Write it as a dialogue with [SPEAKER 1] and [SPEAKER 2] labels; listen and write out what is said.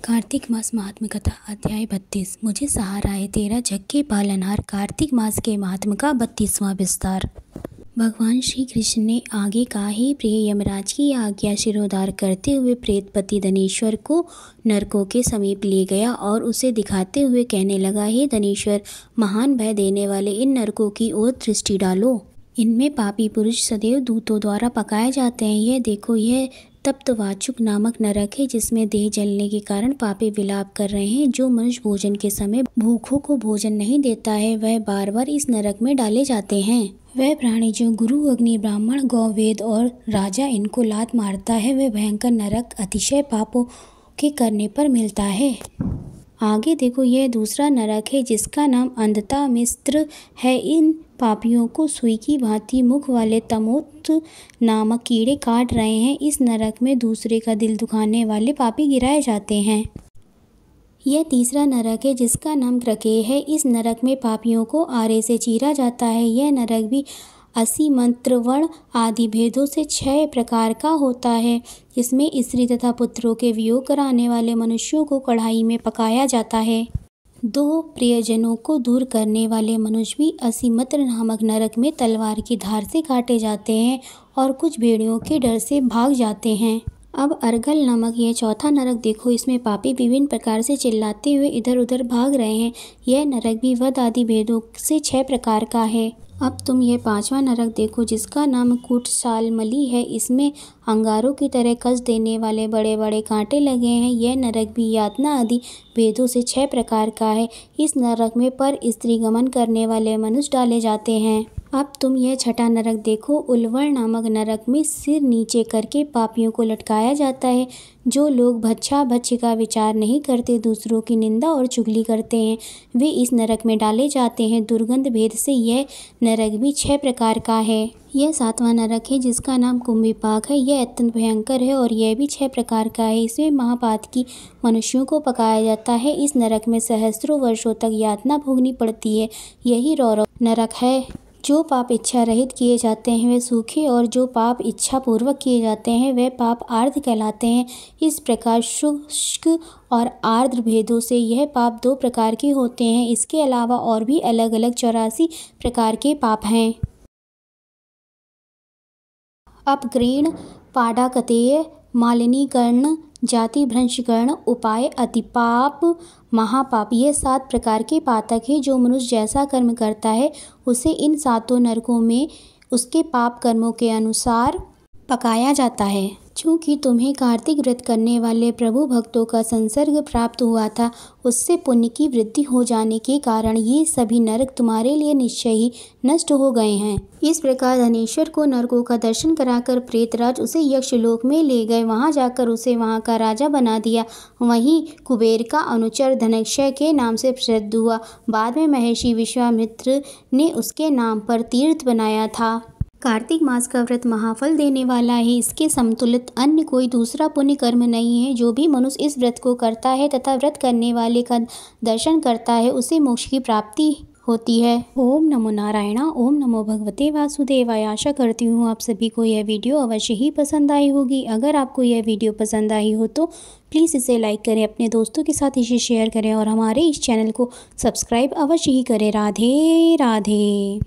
[SPEAKER 1] कार्तिक मास महात्म कथा अध्याय 32। मुझे सहारा है तेरा जग के पालनहार। कार्तिक मास के महात्म का 32वां विस्तार। भगवान श्री कृष्ण ने आगे कहा, हे प्रिय, यमराज की आज्ञा शिरोधार करते हुए प्रेतपति धनेश्वर को नरकों के समीप ले गया और उसे दिखाते हुए कहने लगा, हे धनेश्वर, महान भय देने वाले इन नरकों की ओर दृष्टि डालो। इनमें पापी पुरुष सदैव दूतों द्वारा पकाए जाते हैं। यह देखो, यह तप्तवाचुक नामक नरक है, जिसमें देह जलने के कारण पापी विलाप कर रहे हैं। जो मनुष्य भोजन के समय भूखों को भोजन नहीं देता है, वह बार बार इस नरक में डाले जाते हैं। वह प्राणी जो गुरु, अग्नि, ब्राह्मण, गौ, वेद और राजा इनको लात मारता है, वह भयंकर नरक अतिशय पापों के करने पर मिलता है। आगे देखो, यह दूसरा नरक है, जिसका नाम अंधता मिस्र है। इन पापियों को सुई की भांति मुख वाले तमोत नामक कीड़े काट रहे हैं। इस नरक में दूसरे का दिल दुखाने वाले पापी गिराए जाते हैं। यह तीसरा नरक है, जिसका नाम त्रकेय है। इस नरक में पापियों को आरे से चीरा जाता है। यह नरक भी असी मंत्र, वर्ण आदि भेदों से 6 प्रकार का होता है, जिसमें स्त्री तथा पुत्रों के वियोग कराने वाले मनुष्यों को कढ़ाई में पकाया जाता है। 2 प्रियजनों को दूर करने वाले मनुष्य भी असीमत्र नामक नरक में तलवार की धार से काटे जाते हैं और कुछ भेड़ियों के डर से भाग जाते हैं। अब अर्गल नामक यह चौथा नरक देखो, इसमें पापी विभिन्न प्रकार से चिल्लाते हुए इधर उधर भाग रहे हैं। यह नरक भी वध आदि भेदों से 6 प्रकार का है। अब तुम यह 5वां नरक देखो, जिसका नाम कूटसालमली है। इसमें अंगारों की तरह कस देने वाले बड़े बड़े कांटे लगे हैं। यह नरक भी यातना आदि भेदों से 6 प्रकार का है। इस नरक में पर स्त्री गमन करने वाले मनुष्य डाले जाते हैं। अब तुम यह 6ठा नरक देखो, उल्वल नामक नरक में सिर नीचे करके पापियों को लटकाया जाता है। जो लोग भच्छा भक्ष्य का विचार नहीं करते, दूसरों की निंदा और चुगली करते हैं, वे इस नरक में डाले जाते हैं। दुर्गंध भेद से यह नरक भी 6 प्रकार का है। यह 7वां नरक है, जिसका नाम कुंभिपाक है। यह अत्यंत भयंकर है और यह भी 6 प्रकार का है। इसमें महापातकी मनुष्यों को पकाया जाता है। इस नरक में सहस्त्रों वर्षों तक यातना भोगनी पड़ती है। यही रौरव नरक है। जो पाप इच्छा रहित किए जाते हैं वे सूखे, और जो पाप इच्छा पूर्वक किए जाते हैं वे पाप आर्द्र कहलाते हैं। इस प्रकार शुष्क और आर्द्र भेदों से यह पाप 2 प्रकार के होते हैं। इसके अलावा और भी अलग अलग 84 प्रकार के पाप हैं। अपग्रेण, पाडाकतेय, मालिनीकरण, जाति भ्रंशकरण, उपाय, अतिपाप, महापाप, ये 7 प्रकार के पातक हैं। जो मनुष्य जैसा कर्म करता है, उसे इन 7 नरकों में उसके पाप कर्मों के अनुसार पकाया जाता है। चूँकि तुम्हें कार्तिक व्रत करने वाले प्रभु भक्तों का संसर्ग प्राप्त हुआ था, उससे पुण्य की वृद्धि हो जाने के कारण ये सभी नरक तुम्हारे लिए निश्चय ही नष्ट हो गए हैं। इस प्रकार धनेश्वर को नरकों का दर्शन कराकर प्रेतराज उसे यक्षलोक में ले गए। वहां जाकर उसे वहां का राजा बना दिया। वहीं कुबेर का अनुचर धनक्षय के नाम से प्रसिद्ध हुआ। बाद में महर्षि विश्वामित्र ने उसके नाम पर तीर्थ बनाया था। कार्तिक मास का व्रत महाफल देने वाला है। इसके समतुलित अन्य कोई दूसरा पुण्य कर्म नहीं है। जो भी मनुष्य इस व्रत को करता है तथा व्रत करने वाले का दर्शन करता है, उसे मोक्ष की प्राप्ति होती है। ओम नमो नारायण, ओम नमो भगवते वासुदेवाय। आशा करती हूँ आप सभी को यह वीडियो अवश्य ही पसंद आई होगी। अगर आपको यह वीडियो पसंद आई हो तो प्लीज़ इसे लाइक करें, अपने दोस्तों के साथ इसे शेयर करें और हमारे इस चैनल को सब्सक्राइब अवश्य ही करें। राधे राधे।